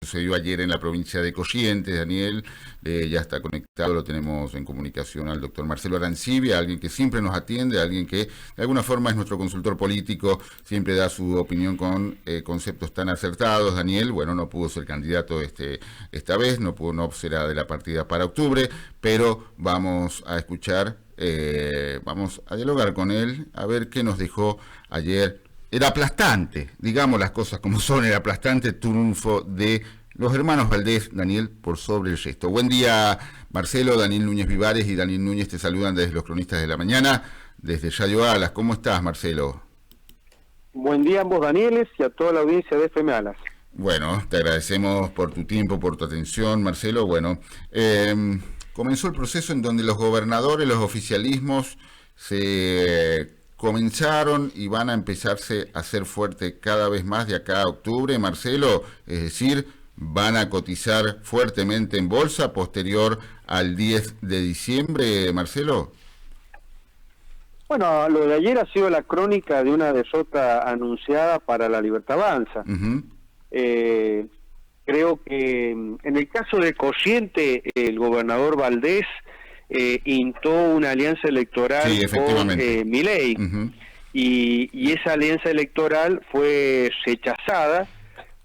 sucedió ayer en la provincia de Corrientes. Daniel ya está conectado, lo tenemos en comunicación al doctor Marcelo Arancibia, alguien que siempre nos atiende, alguien que de alguna forma es nuestro consultor político, siempre da su opinión con conceptos tan acertados. Daniel, bueno, no pudo ser candidato esta vez, no será de la partida para octubre, pero vamos a escuchar, vamos a dialogar con él, a ver qué nos dejó ayer. Era aplastante, digamos las cosas como son, era aplastante el triunfo de los hermanos Valdés, Daniel, por sobre el resto. Buen día, Marcelo. Daniel Núñez Vivares y Daniel Núñez te saludan desde los Cronistas de la Mañana, desde Radio Alas. ¿Cómo estás, Marcelo? Buen día a ambos Danieles y a toda la audiencia de FM Alas. Bueno, te agradecemos por tu tiempo, por tu atención, Marcelo. Bueno, comenzó el proceso en donde los gobernadores, los oficialismos se comenzaron y van a empezarse a hacer fuerte cada vez más de acá a octubre, Marcelo, es decir, van a cotizar fuertemente en bolsa posterior al 10 de diciembre, Marcelo. Bueno, lo de ayer ha sido la crónica de una derrota anunciada para la Libertad Avanza. Creo que en el caso de Corrientes, el gobernador Valdés intó una alianza electoral con Milei, y esa alianza electoral fue rechazada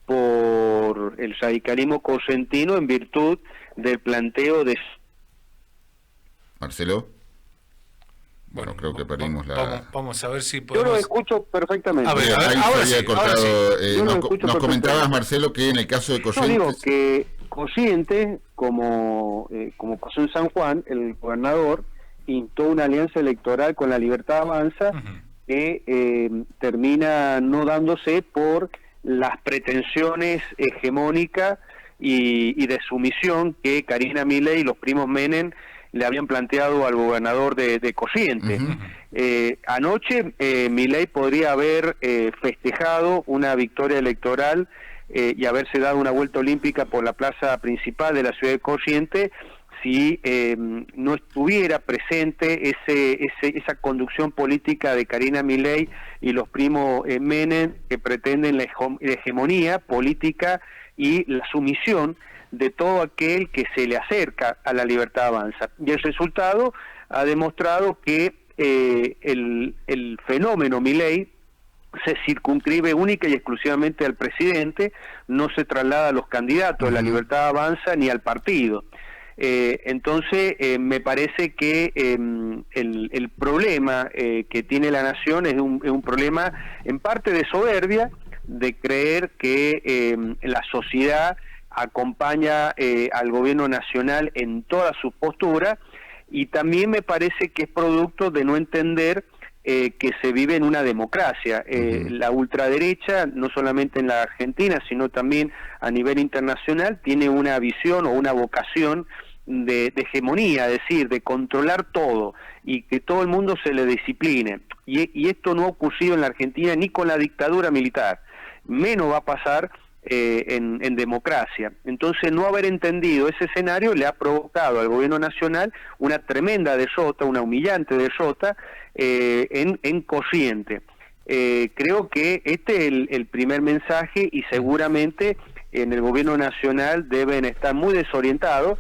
por el radicalismo correntino en virtud del planteo de... Marcelo. Bueno, creo que perdimos vamos a ver si podemos... Yo lo escucho perfectamente. A ver, ahora sí, cortado. Nos comentabas, Marcelo, que en el caso de Corrientes... No, digo que Corrientes, como pasó en San Juan, el gobernador intó una alianza electoral con la Libertad Avanza que termina no dándose por las pretensiones hegemónicas y de sumisión que Karina Milei y los primos Menem le habían planteado al gobernador de Corrientes. Anoche Milei podría haber festejado una victoria electoral y haberse dado una vuelta olímpica por la plaza principal de la ciudad de Corrientes si no estuviera presente esa conducción política de Karina Milei y los primos Menem, que pretenden la hegemonía política y la sumisión de todo aquel que se le acerca a la Libertad Avanza. Y el resultado ha demostrado que el fenómeno Milei se circunscribe única y exclusivamente al presidente, no se traslada a los candidatos de la Libertad Avanza ni al partido. Entonces me parece que el problema que tiene la nación es un problema en parte de soberbia, de creer que la sociedad acompaña al gobierno nacional en toda su postura, y también me parece que es producto de no entender que se vive en una democracia. La ultraderecha, no solamente en la Argentina, sino también a nivel internacional, tiene una visión o una vocación de hegemonía, es decir, de controlar todo y que todo el mundo se le discipline. Y esto no ha ocurrido en la Argentina ni con la dictadura militar, menos va a pasar en democracia. Entonces, no haber entendido ese escenario le ha provocado al gobierno nacional una tremenda derrota, una humillante derrota en Corrientes. Creo que este es el primer mensaje, y seguramente en el gobierno nacional deben estar muy desorientados,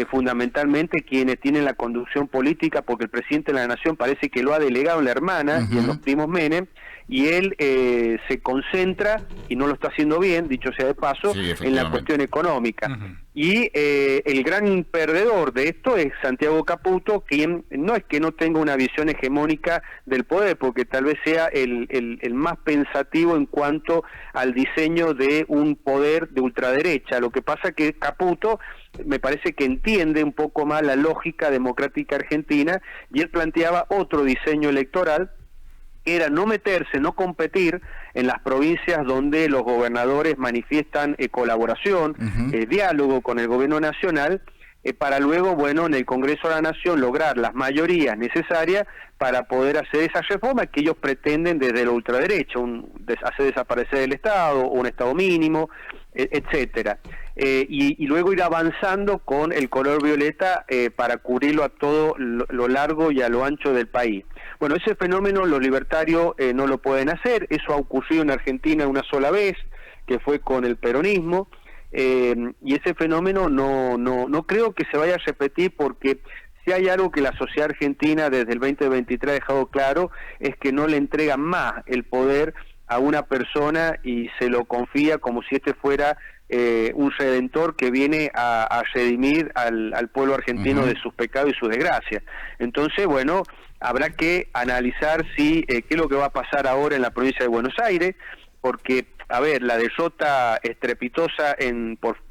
fundamentalmente quienes tienen la conducción política, porque el presidente de la nación parece que lo ha delegado en la hermana y en los primos Menem, y él se concentra, y no lo está haciendo bien, dicho sea de paso, en la cuestión económica. Y el gran perdedor de esto es Santiago Caputo, quien no es que no tenga una visión hegemónica del poder, porque tal vez sea el más pensativo en cuanto al diseño de un poder de ultraderecha. Lo que pasa que Caputo me parece que entiende un poco más la lógica democrática argentina, y él planteaba otro diseño electoral, que era no meterse, no competir en las provincias donde los gobernadores manifiestan colaboración, diálogo con el gobierno nacional, para luego, bueno, en el Congreso de la Nación lograr las mayorías necesarias para poder hacer esa reforma que ellos pretenden desde la ultraderecha, hacer desaparecer el Estado, un Estado mínimo, etcétera. Y luego ir avanzando con el color violeta para cubrirlo a todo lo largo y a lo ancho del país. Bueno, ese fenómeno los libertarios no lo pueden hacer. Eso ha ocurrido en Argentina una sola vez, que fue con el peronismo, y ese fenómeno no creo que se vaya a repetir, porque si hay algo que la sociedad argentina desde el 2023 ha dejado claro, es que no le entregan más el poder a una persona y se lo confía como si este fuera un redentor que viene a redimir al pueblo argentino de sus pecados y sus desgracias. Entonces, bueno, habrá que analizar qué es lo que va a pasar ahora en la provincia de Buenos Aires, porque, a ver, la derrota estrepitosa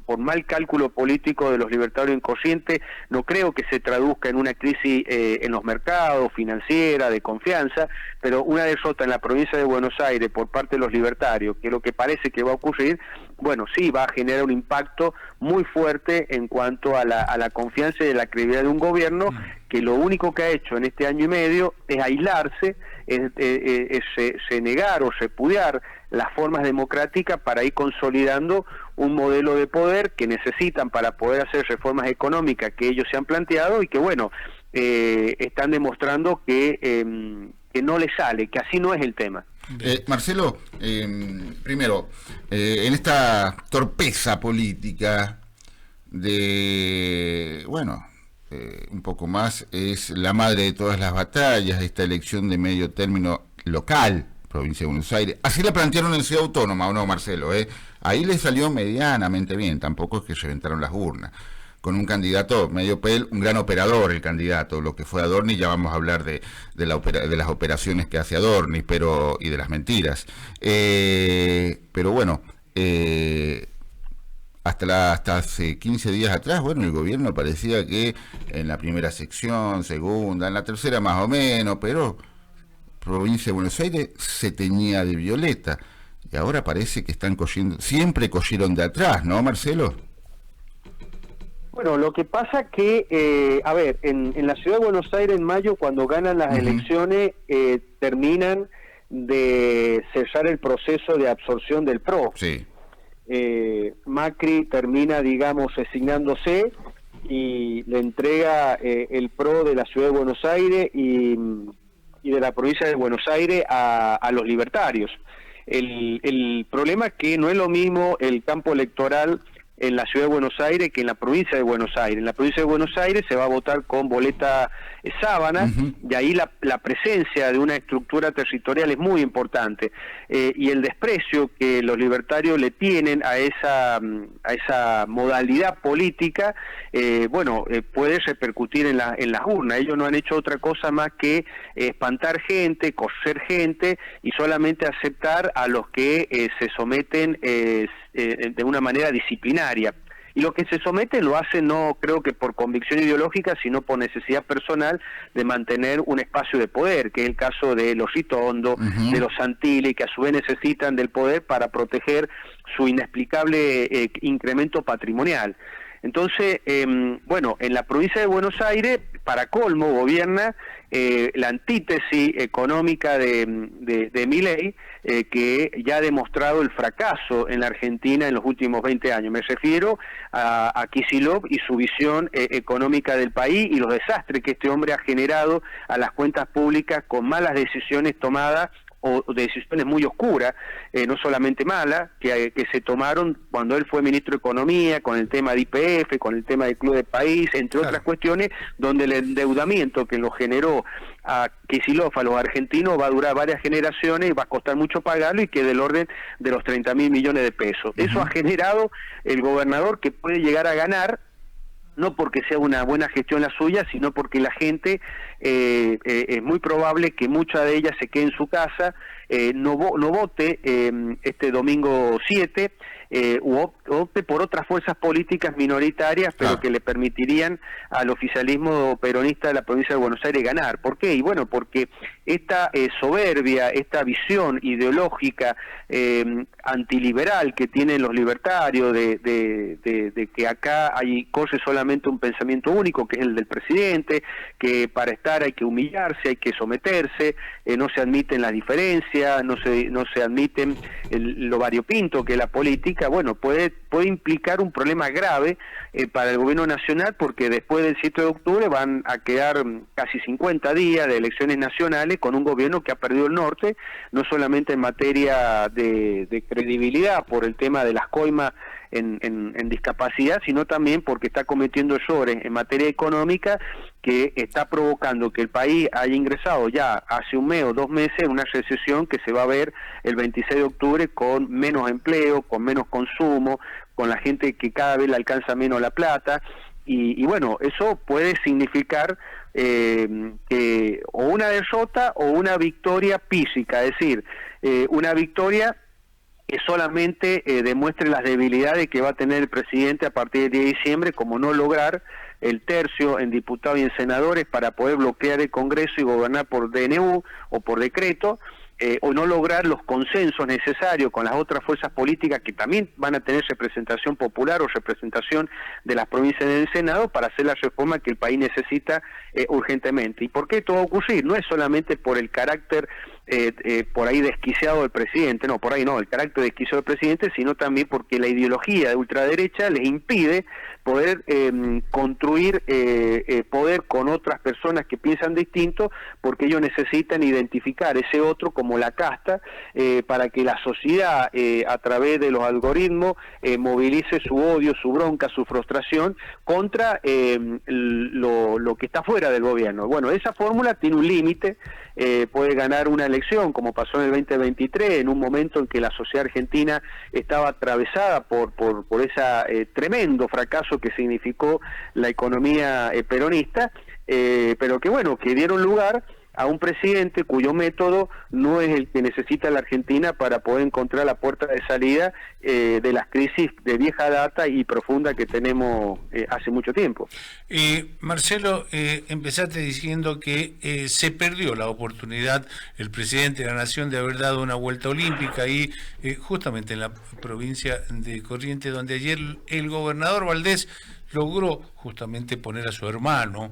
por mal cálculo político de los libertarios inconscientes no creo que se traduzca en una crisis en los mercados, financiera, de confianza, pero una derrota en la provincia de Buenos Aires por parte de los libertarios, que es lo que parece que va a ocurrir, bueno, sí, va a generar un impacto muy fuerte en cuanto a la confianza y la credibilidad de un gobierno que lo único que ha hecho en este año y medio es aislarse, es negar o repudiar las formas democráticas para ir consolidando un modelo de poder que necesitan para poder hacer reformas económicas que ellos se han planteado y que, bueno, están demostrando que no les sale, que así no es el tema. Marcelo, primero, en esta torpeza política de, bueno, un poco más, es la madre de todas las batallas, esta elección de medio término local, provincia de Buenos Aires. Así la plantearon en Ciudad Autónoma, ¿o no, Marcelo? Ahí le salió medianamente bien, tampoco es que reventaron las urnas. Con un candidato medio pel, un gran operador el candidato, lo que fue Adorni, ya vamos a hablar de las operaciones que hace Adorni, y de las mentiras. Pero bueno, hasta hace 15 días atrás, bueno, el gobierno parecía que en la primera sección, segunda, en la tercera más o menos, pero provincia de Buenos Aires se teñía de violeta, y ahora parece que están cogiendo, siempre cogieron de atrás, ¿no, Marcelo? Bueno, lo que pasa que, a ver, en la ciudad de Buenos Aires en mayo, cuando ganan las elecciones, terminan de cesar el proceso de absorción del PRO. Sí. Macri termina, digamos, resignándose y le entrega el PRO de la ciudad de Buenos Aires y de la provincia de Buenos Aires a los libertarios. El problema es que no es lo mismo el campo electoral en la ciudad de Buenos Aires que en la provincia de Buenos Aires. En la provincia de Buenos Aires se va a votar con boleta sábana, y ahí la presencia de una estructura territorial es muy importante, y el desprecio que los libertarios le tienen a esa modalidad política, puede repercutir en las urnas. Ellos no han hecho otra cosa más que espantar gente, coser gente y solamente aceptar a los que se someten de una manera disciplinaria. Y los que se someten lo hacen no creo que por convicción ideológica, sino por necesidad personal de mantener un espacio de poder, que es el caso de los Ritondo, de los Santilli, que a su vez necesitan del poder para proteger su inexplicable incremento patrimonial. Entonces, en la provincia de Buenos Aires, para colmo, gobierna la antítesis económica de Milei, que ya ha demostrado el fracaso en la Argentina en los últimos 20 años. Me refiero a Kicillof y su visión económica del país y los desastres que este hombre ha generado a las cuentas públicas con malas decisiones tomadas o decisiones muy oscuras, no solamente malas, que se tomaron cuando él fue ministro de Economía, con el tema de YPF, con el tema del Club de País, entre otras cuestiones, donde el endeudamiento que lo generó a Kicillof, a los argentinos, va a durar varias generaciones y va a costar mucho pagarlo, y que del orden de los 30.000 millones de pesos. Eso ha generado el gobernador, que puede llegar a ganar, no porque sea una buena gestión la suya, sino porque la gente es muy probable que mucha de ella se quede en su casa, no vote este domingo 7, u opte por otras fuerzas políticas minoritarias, pero que le permitirían al oficialismo peronista de la provincia de Buenos Aires ganar. ¿Por qué? Y bueno, porque esta soberbia, esta visión ideológica antiliberal que tienen los libertarios de que acá corre solamente un pensamiento único, que es el del presidente, que para estar hay que humillarse, hay que someterse, no se admiten las diferencias, no se admiten lo variopinto que es la política. Bueno, puede implicar un problema grave para el gobierno nacional, porque después del 7 de octubre van a quedar casi 50 días de elecciones nacionales con un gobierno que ha perdido el norte, no solamente en materia de credibilidad por el tema de las coimas en discapacidad, sino también porque está cometiendo errores en materia económica que está provocando que el país haya ingresado ya hace un mes o 2 meses en una recesión que se va a ver el 26 de octubre con menos empleo, con menos consumo, con la gente que cada vez le alcanza menos la plata, y bueno, eso puede significar que o una derrota o una victoria física, es decir, una victoria que solamente demuestre las debilidades que va a tener el presidente a partir del 10 de diciembre, como no lograr el tercio en diputados y en senadores para poder bloquear el Congreso y gobernar por DNU o por decreto, o no lograr los consensos necesarios con las otras fuerzas políticas que también van a tener representación popular o representación de las provincias en el Senado para hacer la reforma que el país necesita urgentemente. ¿Y por qué esto va a ocurrir? No es solamente por el carácter por ahí desquiciado del presidente, no, por ahí no, el carácter desquiciado del presidente, sino también porque la ideología de ultraderecha les impide poder construir poder con otras personas que piensan distinto, porque ellos necesitan identificar ese otro como la casta, para que la sociedad a través de los algoritmos movilice su odio, su bronca, su frustración contra lo que está fuera del gobierno. Bueno, esa fórmula tiene un límite, puede ganar una elección, como pasó en el 2023, en un momento en que la sociedad argentina estaba atravesada por ese tremendo fracaso que significó la economía peronista, pero que bueno, que dieron lugar a un presidente cuyo método no es el que necesita la Argentina para poder encontrar la puerta de salida de las crisis de vieja data y profunda que tenemos hace mucho tiempo. Marcelo, empezaste diciendo que se perdió la oportunidad el presidente de la Nación de haber dado una vuelta olímpica ahí justamente en la provincia de Corrientes, donde ayer el gobernador Valdés logró justamente poner a su hermano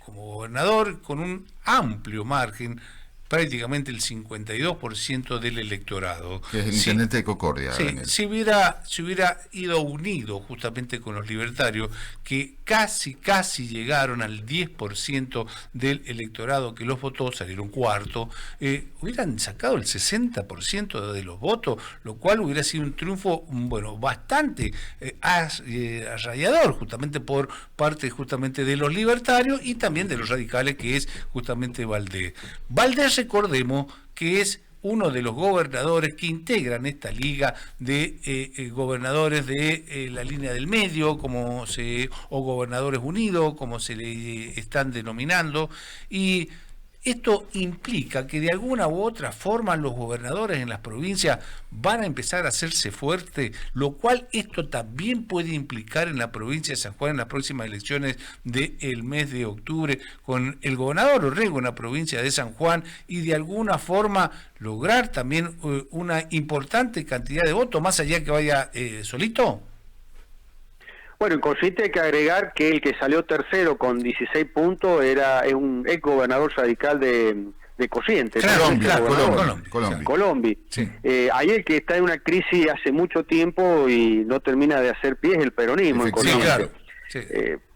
como gobernador con un amplio margen, prácticamente el 52% del electorado. Que es el intendente de Concordia. Sí, si hubiera ido unido justamente con los libertarios, que casi llegaron al 10% del electorado que los votó, salieron cuarto, hubieran sacado el 60% de los votos, lo cual hubiera sido un triunfo, bueno, bastante arrollador, justamente por parte justamente de los libertarios y también de los radicales, que es justamente Valdés. Valdés, recordemos que es uno de los gobernadores que integran esta liga de gobernadores de la línea del medio, o gobernadores unidos, como se le están denominando, y esto implica que de alguna u otra forma los gobernadores en las provincias van a empezar a hacerse fuertes, lo cual esto también puede implicar en la provincia de San Juan en las próximas elecciones del mes de octubre, con el gobernador Orrego en la provincia de San Juan, y de alguna forma lograr también una importante cantidad de votos, más allá que vaya solito. Bueno, en Corrientes hay que agregar que el que salió tercero con 16 puntos es un ex gobernador radical de Corrientes. Colombia. Sí. Ahí el que está en una crisis hace mucho tiempo y no termina de hacer pie es el peronismo en Colombia. Sí, claro. Sí.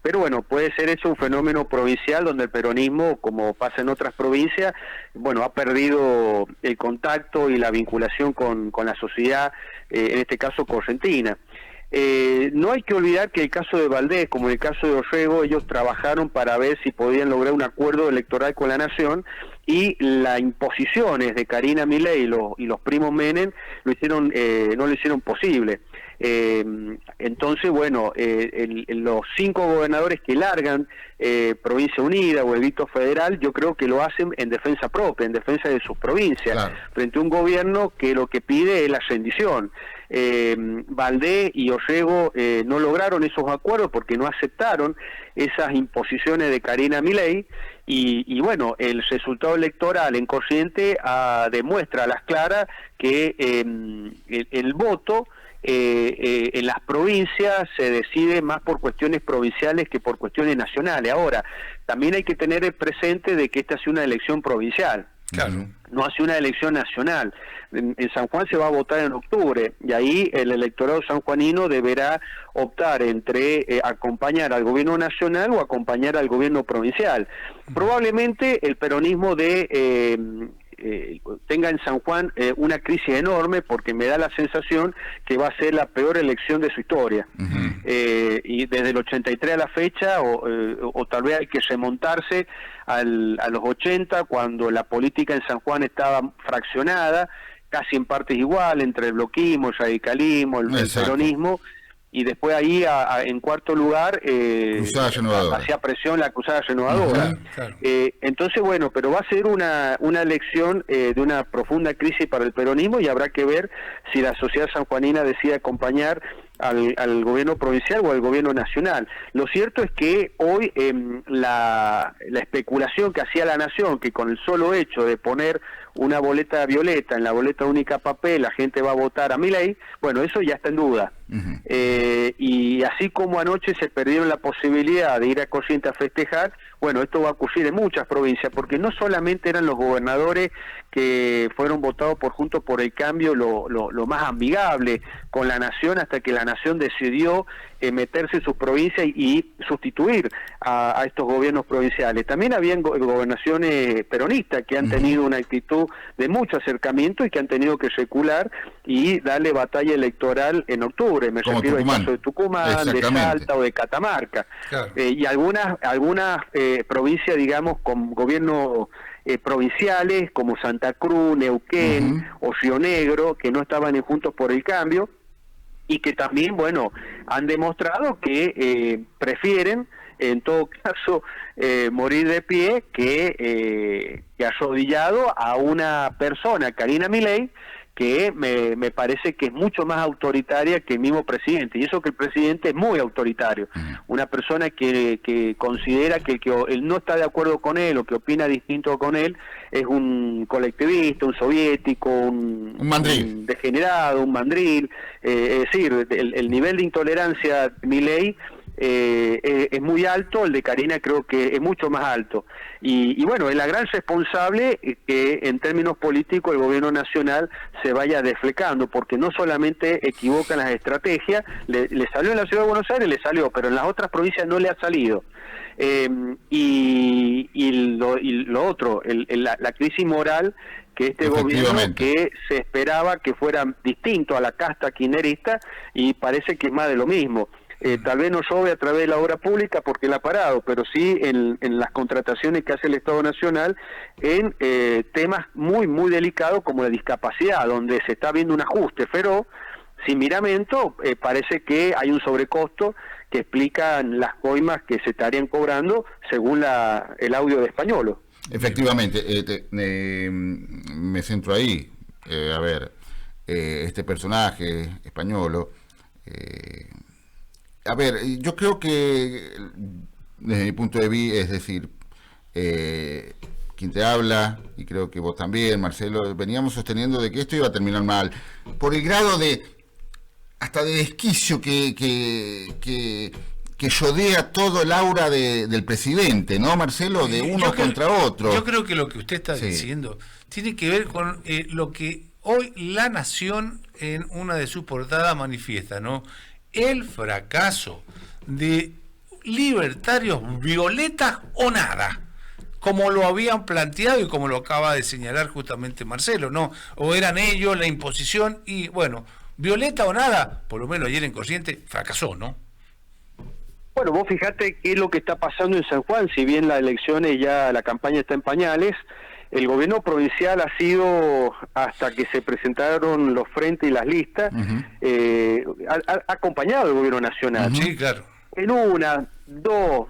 Pero bueno, puede ser eso un fenómeno provincial donde el peronismo, como pasa en otras provincias, bueno, ha perdido el contacto y la vinculación con la sociedad, en este caso correntina. No hay que olvidar que el caso de Valdés, como en el caso de Orrego, ellos trabajaron para ver si podían lograr un acuerdo electoral con la Nación, y las imposiciones de Karina Milei y los primos Menem no lo hicieron posible. Entonces, bueno, los 5 gobernadores que largan Provincia Unida o el Distrito Federal, yo creo que lo hacen en defensa propia, en defensa de sus provincias, claro, frente a un gobierno que lo que pide es la rendición. Valdés y Orrego no lograron esos acuerdos porque no aceptaron esas imposiciones de Karina Milei, y bueno, el resultado electoral en Corrientes demuestra a las claras que el voto en las provincias se decide más por cuestiones provinciales que por cuestiones nacionales. Ahora, también hay que tener presente de que esta es una elección provincial. Claro. No hace una elección nacional. En San Juan se va a votar en octubre, y ahí el electorado sanjuanino deberá optar entre acompañar al gobierno nacional o acompañar al gobierno provincial. Probablemente el peronismo de tenga en San Juan una crisis enorme, porque me da la sensación que va a ser la peor elección de su historia. Y desde el 83 a la fecha, o tal vez hay que remontarse a los 80, cuando la política en San Juan estaba fraccionada, casi en partes igual, entre el bloquismo, el radicalismo, el peronismo, y después ahí en cuarto lugar hacía presión la Cruzada Renovadora. Claro. Entonces, bueno, pero va a ser una elección de una profunda crisis para el peronismo, y habrá que ver si la sociedad sanjuanina decide acompañar al gobierno provincial o al gobierno nacional. Lo cierto es que hoy la especulación que hacía la Nación, que con el solo hecho de poner una boleta violeta en la boleta única papel la gente va a votar a Milei, bueno, eso ya está en duda. Y así como anoche se perdieron la posibilidad de ir a Corrientes a festejar, bueno, esto va a ocurrir en muchas provincias, porque no solamente eran los gobernadores que fueron votados por Juntos por el Cambio lo más amigable con la Nación, hasta que la Nación decidió meterse en sus provincias y sustituir a estos gobiernos provinciales. También habían gobernaciones peronistas que han tenido una actitud de mucho acercamiento y que han tenido que recular y darle batalla electoral en octubre. Me refiero al caso de Tucumán, de Salta o de Catamarca. Claro. Y algunas provincias, digamos, con gobiernos provinciales como Santa Cruz, Neuquén o Río Negro, que no estaban en Juntos por el Cambio, y que también, bueno, han demostrado que prefieren, en todo caso, morir de pie que arrodillado a una persona, Karina Milei, que me parece que es mucho más autoritaria que el mismo presidente, y eso que el presidente es muy autoritario, una persona que considera que el no está de acuerdo con él o que opina distinto con él es un colectivista, un soviético, un mandril, un degenerado, un mandril, es decir, el nivel de intolerancia de Milei es muy alto, el de Karina creo que es mucho más alto, y bueno, es la gran responsable que en términos políticos el gobierno nacional se vaya desflecando, porque no solamente equivocan las estrategias, le salió en la ciudad de Buenos Aires, le salió, pero en las otras provincias no le ha salido. Y lo otro, la crisis moral que este gobierno, que se esperaba que fuera distinto a la casta kirchnerista, y parece que es más de lo mismo. Tal vez no llove a través de la obra pública porque la ha parado, pero sí en las contrataciones que hace el Estado Nacional en temas muy, muy delicados como la discapacidad, donde se está viendo un ajuste, pero sin miramento. Parece que hay un sobrecosto que explican las coimas que se estarían cobrando según el audio de Españolo. Efectivamente, me centro ahí. A ver, este personaje, Españolo, a ver, yo creo que desde mi punto de vista, es decir, quien te habla, y creo que vos también, Marcelo, veníamos sosteniendo de que esto iba a terminar mal, por el grado hasta de desquicio que rodea todo el aura del presidente, ¿no, Marcelo? De uno contra otro. Yo creo que lo que usted está diciendo tiene que ver con lo que hoy La Nación en una de sus portadas manifiesta, ¿no? El fracaso de libertarios violetas o nada, como lo habían planteado y como lo acaba de señalar justamente Marcelo, ¿no? O eran ellos la imposición y, bueno, violeta o nada, por lo menos ayer en Corrientes fracasó, ¿no? Bueno, vos fijate qué es lo que está pasando en San Juan. Si bien las elecciones ya, la campaña está en pañales, el gobierno provincial ha sido, hasta que se presentaron los frentes y las listas, ha acompañado al gobierno nacional. Sí, claro. En una, dos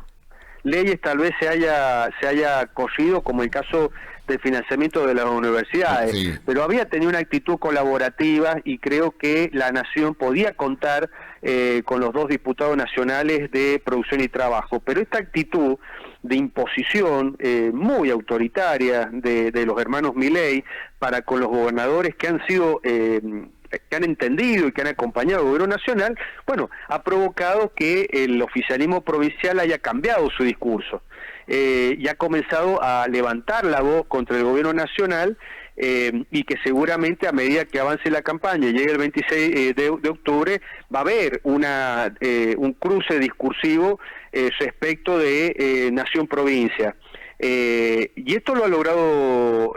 leyes tal vez se haya corrido, como el caso del financiamiento de las universidades, pero había tenido una actitud colaborativa, y creo que la Nación podía contar con los dos diputados nacionales de Producción y Trabajo, pero esta actitud de imposición muy autoritaria de los hermanos Milei para con los gobernadores que han sido que han entendido y que han acompañado al gobierno nacional, bueno, ha provocado que el oficialismo provincial haya cambiado su discurso y ha comenzado a levantar la voz contra el gobierno nacional, y que seguramente a medida que avance la campaña y llegue el 26 de octubre va a haber un cruce discursivo respecto de nación-provincia. Y esto lo ha logrado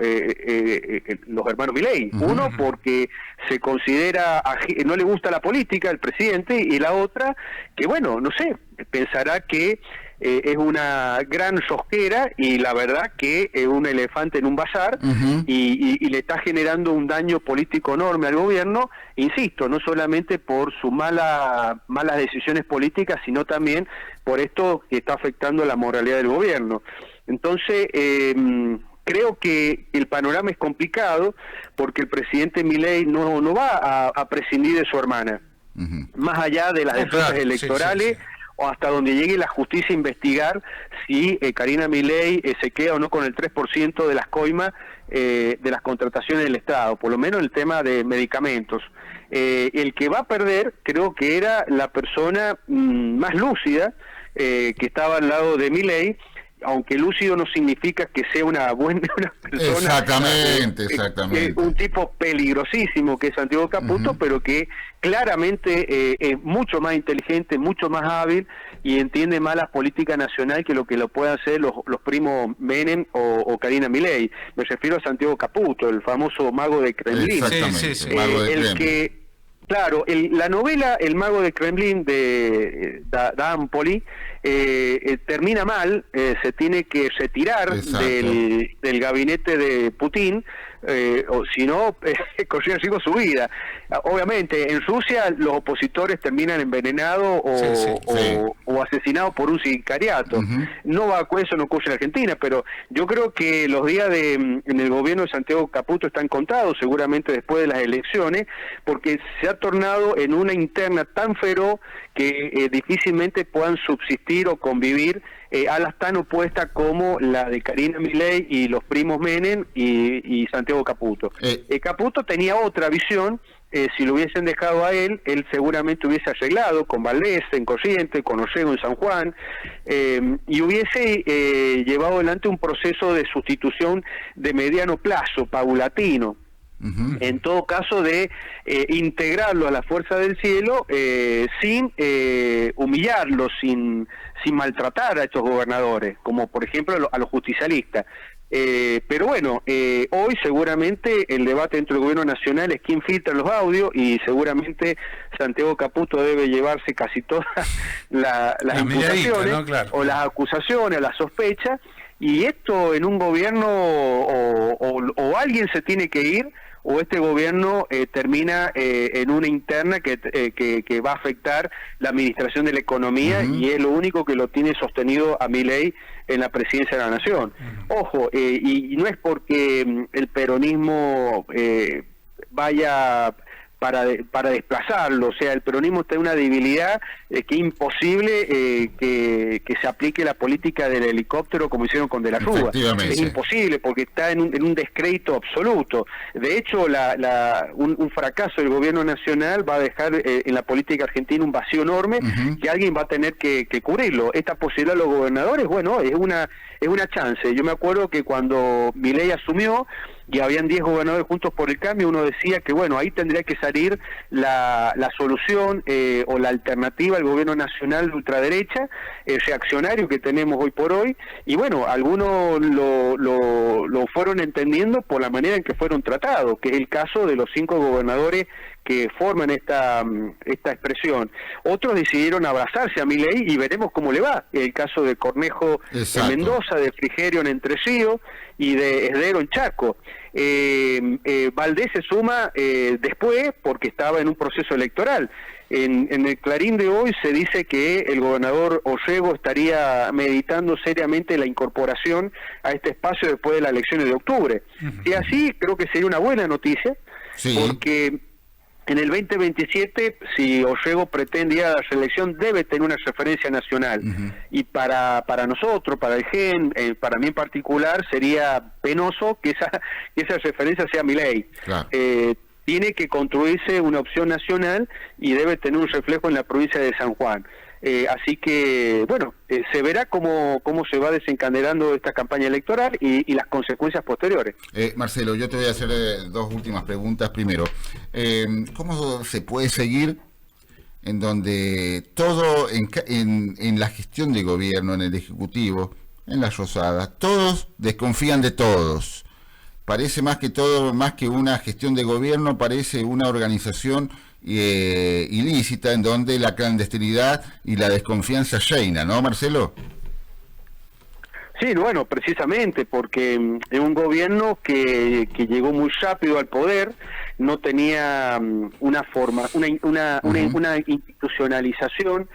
los hermanos Milei. Uno, porque se considera, no le gusta la política al presidente, y la otra, que bueno, no sé, pensará que es una gran sosquera y la verdad que es un elefante en un bazar, y le está generando un daño político enorme al gobierno, insisto, no solamente por sus malas decisiones políticas, sino también por esto que está afectando la moralidad del gobierno. Entonces, creo que el panorama es complicado porque el presidente Milei no va a prescindir de su hermana, más allá de las defensas electorales, o hasta donde llegue la justicia a investigar si Karina Milei se queda o no con el 3% de las coimas de las contrataciones del Estado, por lo menos el tema de medicamentos. El que va a perder creo que era la persona más lúcida que estaba al lado de Milei, aunque lúcido no significa que sea una persona. Exactamente. Un tipo peligrosísimo que es Santiago Caputo, pero que claramente es mucho más inteligente, mucho más hábil y entiende más la política nacional que lo puedan hacer los primos Menem o Karina Milei. Me refiero a Santiago Caputo, el famoso mago de Kremlin. Exactamente, mago de Kremlin. Claro, la novela El mago de Kremlin de Dan Poli termina mal, se tiene que retirar del gabinete de Putin, o si no, corría riesgo su vida. Obviamente, en Rusia los opositores terminan envenenados o asesinados por un sicariato. Eso no ocurre en Argentina, pero yo creo que los días en el gobierno de Santiago Caputo están contados, seguramente después de las elecciones, porque se ha tornado en una interna tan feroz que difícilmente puedan subsistir o convivir alas tan opuestas como la de Karina Milei y los primos Menem y Santiago Caputo. Caputo tenía otra visión. Si lo hubiesen dejado a él seguramente hubiese arreglado con Valdés en Corrientes, con Orrego en San Juan, y hubiese llevado adelante un proceso de sustitución de mediano plazo, paulatino. En todo caso de integrarlo a la fuerza del cielo sin humillarlo, sin maltratar a estos gobernadores, como por ejemplo a los justicialistas. Pero bueno, hoy seguramente el debate dentro del gobierno nacional es quién filtra los audios, y seguramente Santiago Caputo debe llevarse casi todas las imputaciones, ¿no? Claro. O las acusaciones, las sospechas, y esto en un gobierno o alguien se tiene que ir, o este gobierno termina en una interna que va a afectar la administración de la economía, y es lo único que lo tiene sostenido a Milei en la presidencia de la Nación. Ojo, y no es porque el peronismo vaya para desplazarlo, o sea, el peronismo está en una debilidad que es imposible que se aplique la política del helicóptero como hicieron con De la Rúa. Es imposible porque está en un descrédito absoluto. De hecho, un fracaso del gobierno nacional va a dejar en la política argentina un vacío enorme que alguien va a tener que cubrirlo. Esta posibilidad de los gobernadores, bueno, es una chance. Yo me acuerdo que cuando Milei asumió y habían 10 gobernadores juntos por el cambio, uno decía que bueno, ahí tendría que salir la solución o la alternativa al gobierno nacional de ultraderecha, reaccionario que tenemos hoy por hoy, y bueno, algunos lo fueron entendiendo por la manera en que fueron tratados, que es el caso de los 5 gobernadores que forman esta expresión. Otros decidieron abrazarse a Milei y veremos cómo le va. El caso de Cornejo en Mendoza, de Frigerio en Entre Ríos y de Esdero en Chaco. Valdés se suma después porque estaba en un proceso electoral. En el Clarín de hoy se dice que el gobernador Orrego estaría meditando seriamente la incorporación a este espacio después de las elecciones de octubre. Y así creo que sería una buena noticia, porque en el 2027, si Orrego pretende ir a la reelección, debe tener una referencia nacional. Y para nosotros, para el GEN, para mí en particular, sería penoso que esa referencia sea Milei. Claro. Tiene que construirse una opción nacional y debe tener un reflejo en la provincia de San Juan. Así que, bueno, se verá cómo se va desencadenando esta campaña electoral y las consecuencias posteriores. Marcelo, yo te voy a hacer 2 últimas preguntas. Primero, ¿cómo se puede seguir en donde todo en la gestión de gobierno, en el Ejecutivo, en las Rosadas. Todos desconfían de todos. Parece más que todo, más que una gestión de gobierno, parece una organización ilícita en donde la clandestinidad y la desconfianza reina, ¿no, Marcelo? Sí, bueno, precisamente porque es un gobierno que llegó muy rápido al poder, no tenía una institucionalización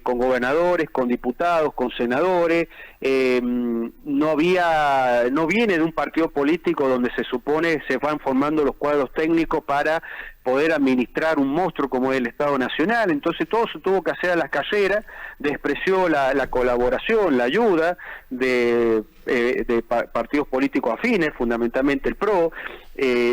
con gobernadores, con diputados, con senadores, no viene de un partido político donde se supone se van formando los cuadros técnicos para poder administrar un monstruo como es el Estado Nacional. Entonces todo se tuvo que hacer a las carreras, despreció la colaboración, la ayuda de partidos políticos afines, fundamentalmente el PRO.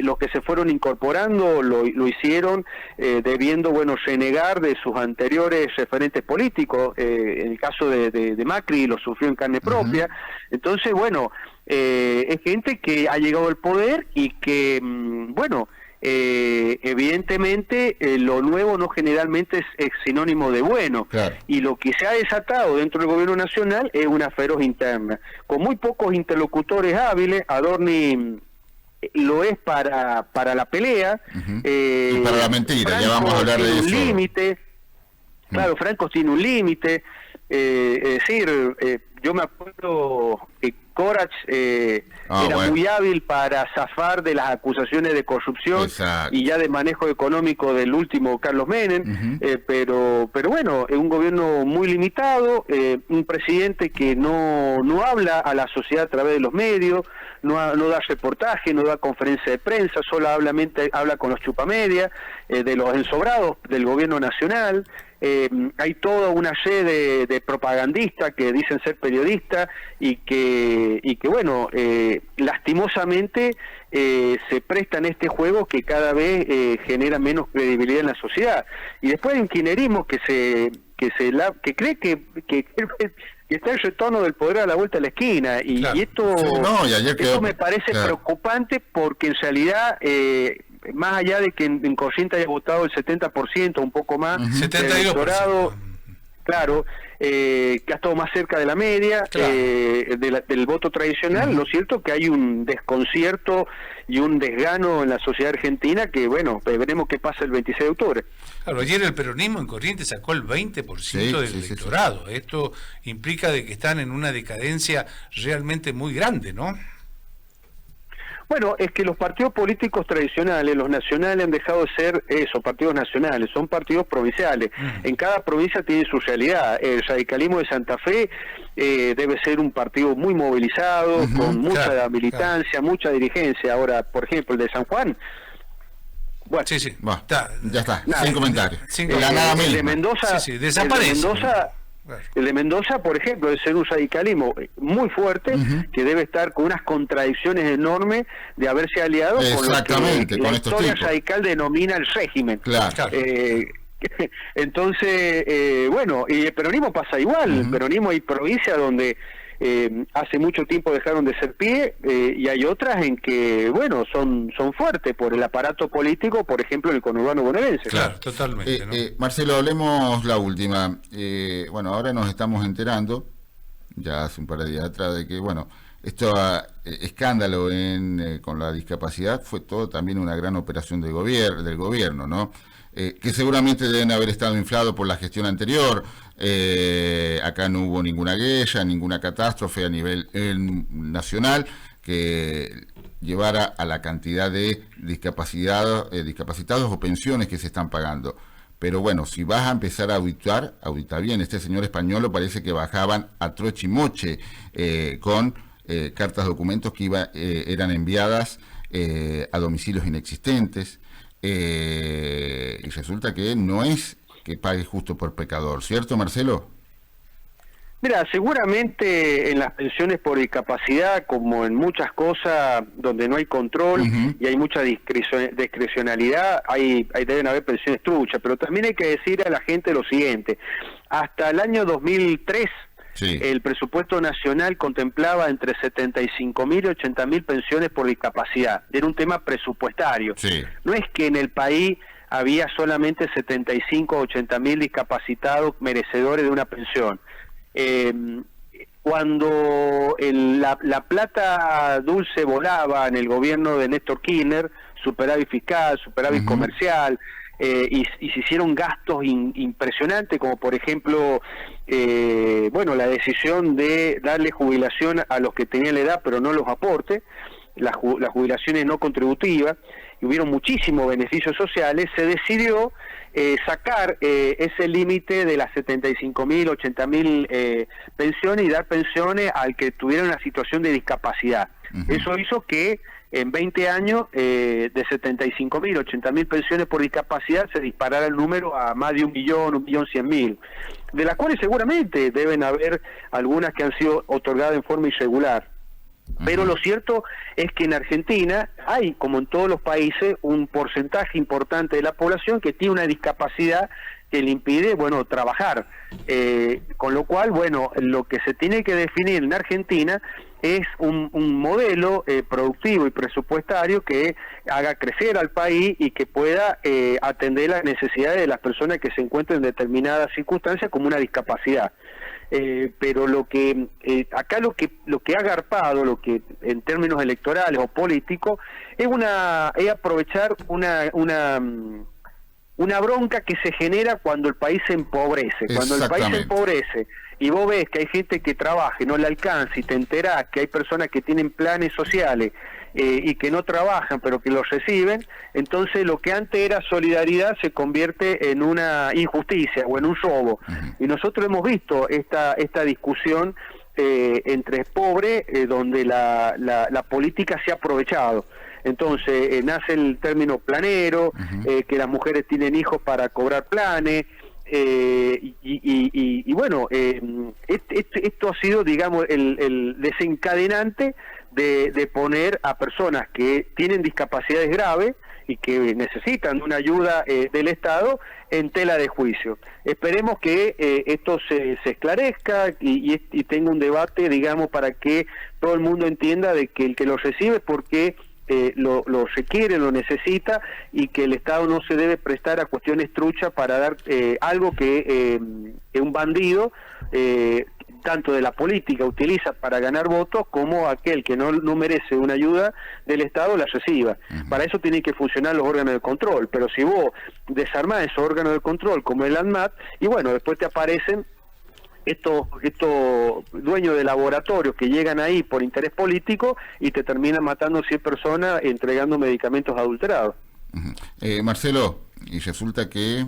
Los que se fueron incorporando lo hicieron debiendo, renegar de sus anteriores referentes políticos. En el caso de Macri lo sufrió en carne propia. Entonces, es gente que ha llegado al poder y que, evidentemente lo nuevo no generalmente es sinónimo de bueno, claro. Y lo que se ha desatado dentro del gobierno nacional es una feroz interna, con muy pocos interlocutores hábiles. Adorni lo es para la pelea, y para la mentira, Franco, ya vamos a hablar de eso. Tiene un límite, claro, Franco tiene un límite, es decir, yo me acuerdo que Corach era muy hábil para zafar de las acusaciones de corrupción. Exacto. Y ya de manejo económico del último Carlos Menem, pero es un gobierno muy limitado, un presidente que no habla a la sociedad a través de los medios, no da reportaje, no da conferencia de prensa, solamente habla con los chupamedia, de los ensobrados del gobierno nacional. Hay toda una red de propagandistas que dicen ser periodistas y que lastimosamente se prestan este juego que cada vez genera menos credibilidad en la sociedad. Y después hay un kirchnerismo que cree que está el retorno del poder a la vuelta de la esquina, y, claro. Esto me parece preocupante, porque en realidad más allá de que en Corrientes haya votado el 70%, un poco más, 72%. El electorado, claro, que ha estado más cerca de la media, claro. Del voto tradicional. Lo cierto es que hay un desconcierto y un desgano en la sociedad argentina que, veremos qué pasa el 26 de octubre. Claro, ayer el peronismo en Corrientes sacó el 20% del electorado. Esto implica de que están en una decadencia realmente muy grande, ¿no? Bueno, es que los partidos políticos tradicionales, los nacionales, han dejado de ser eso, partidos nacionales, son partidos provinciales. En cada provincia tiene su realidad. El radicalismo de Santa Fe debe ser un partido muy movilizado, con mucha militancia, mucha dirigencia. Ahora, por ejemplo, el de San Juan, ya está, sin comentarios. El de Mendoza, desaparece. El de Mendoza, por ejemplo, debe ser un radicalismo muy fuerte, que debe estar con unas contradicciones enormes de haberse aliado con lo que la historia radical denomina el régimen. Claro. Entonces, y el peronismo pasa igual. El peronismo, hay provincias donde hace mucho tiempo dejaron de ser pie, y hay otras en que, son fuertes por el aparato político, por ejemplo, el conurbano bonaerense. Claro, totalmente. ¿No? Marcelo, hablemos la última. Ahora nos estamos enterando, ya hace un par de días atrás, de que, esto escándalo con la discapacidad fue todo también una gran operación del gobierno, ¿no? Que seguramente deben haber estado inflados por la gestión anterior. Acá no hubo ninguna guerra, ninguna catástrofe a nivel nacional que llevara a la cantidad de discapacitados o pensiones que se están pagando. Pero si vas a empezar a audita bien. Este señor español parece que bajaban a trochimoche con cartas, documentos que eran enviadas a domicilios inexistentes. Y resulta que no es que pague justo por pecador, ¿cierto, Marcelo? Mira, seguramente en las pensiones por discapacidad, como en muchas cosas donde no hay control y hay mucha discrecionalidad, deben haber pensiones truchas, pero también hay que decir a la gente lo siguiente: hasta el año 2003 el presupuesto nacional contemplaba entre 75.000 y 80.000 pensiones por discapacidad. Era un tema presupuestario. No es que en el país había solamente 75 o 80.000 discapacitados merecedores de una pensión. cuando la plata dulce volaba en el gobierno de Néstor Kirchner, superávit fiscal, superávit comercial, y se hicieron gastos impresionantes, como por ejemplo, la decisión de darle jubilación a los que tenían la edad pero no los aportes, las jubilaciones no contributivas, y hubieron muchísimos beneficios sociales. Se decidió sacar ese límite de las 75.000, 80.000 pensiones y dar pensiones al que tuviera una situación de discapacidad. Eso hizo que en 20 años de 75.000, 80.000 pensiones por discapacidad se disparara el número a más de 1.100.000, de las cuales seguramente deben haber algunas que han sido otorgadas en forma irregular. Pero lo cierto es que en Argentina hay, como en todos los países, un porcentaje importante de la población que tiene una discapacidad que le impide, trabajar. Con lo cual, lo que se tiene que definir en Argentina es un modelo productivo y presupuestario que haga crecer al país y que pueda atender las necesidades de las personas que se encuentren en determinadas circunstancias como una discapacidad. Pero lo que acá lo que ha agarpado, lo que en términos electorales o políticos, es aprovechar una bronca que se genera cuando el país se empobrece. Cuando el país se empobrece y vos ves que hay gente que trabaja y no le alcanza, y te enterás que hay personas que tienen planes sociales y que no trabajan pero que los reciben, entonces lo que antes era solidaridad se convierte en una injusticia o en un robo. Y nosotros hemos visto esta discusión entre pobres, donde la política se ha aprovechado. Entonces nace el término planero, que las mujeres tienen hijos para cobrar planes, esto ha sido, digamos, el desencadenante de poner a personas que tienen discapacidades graves y que necesitan una ayuda del Estado en tela de juicio. Esperemos que esto se esclarezca y tenga un debate, digamos, para que todo el mundo entienda de que el que lo recibe es porque lo requiere, lo necesita, y que el Estado no se debe prestar a cuestiones truchas para dar algo que un bandido tanto de la política utiliza para ganar votos, como aquel que no merece una ayuda del Estado la reciba. Para eso tienen que funcionar los órganos de control, pero si vos desarmás esos órganos de control como el ANMAT, y después te aparecen estos dueños de laboratorios que llegan ahí por interés político y te terminan matando 100 personas entregando medicamentos adulterados. Marcelo, y resulta que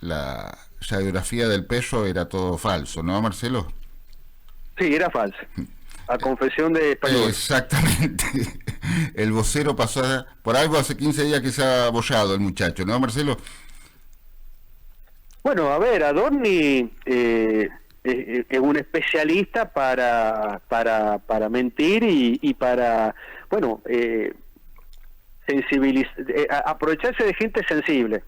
la radiografía del perro era todo falso, ¿no, Marcelo? Sí, era falso. A confesión de español. Exactamente. El vocero pasó por algo hace 15 días que se ha abollado el muchacho, ¿no, Marcelo? Bueno, a ver, Adorni es un especialista para mentir y para, aprovecharse de gente sensible.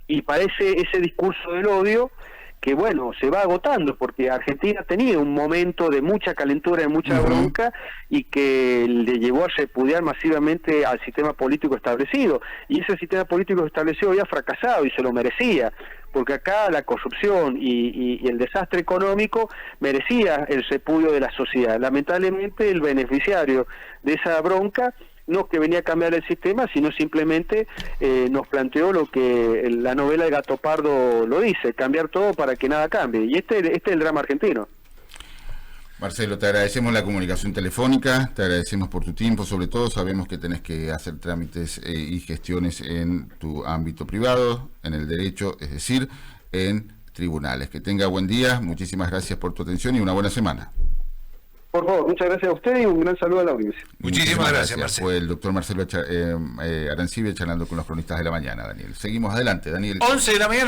Y parece ese discurso del odio que, se va agotando, porque Argentina ha tenido un momento de mucha calentura, de mucha bronca, y que le llevó a repudiar masivamente al sistema político establecido. Y ese sistema político establecido había fracasado y se lo merecía, porque acá la corrupción y el desastre económico merecía el repudio de la sociedad. Lamentablemente el beneficiario de esa bronca no es que venía a cambiar el sistema, sino simplemente nos planteó lo que la novela de Gato Pardo lo dice: cambiar todo para que nada cambie. Y este es el drama argentino. Marcelo, te agradecemos la comunicación telefónica, te agradecemos por tu tiempo, sobre todo sabemos que tenés que hacer trámites y gestiones en tu ámbito privado, en el derecho, es decir, en tribunales. Que tenga buen día, muchísimas gracias por tu atención y una buena semana. Por favor, muchas gracias a usted y un gran saludo a la audiencia. Muchísimas gracias, Marcelo. Fue el doctor Marcelo Arancibia charlando con los cronistas de la mañana, Daniel. Seguimos adelante, Daniel. 11 de la mañana.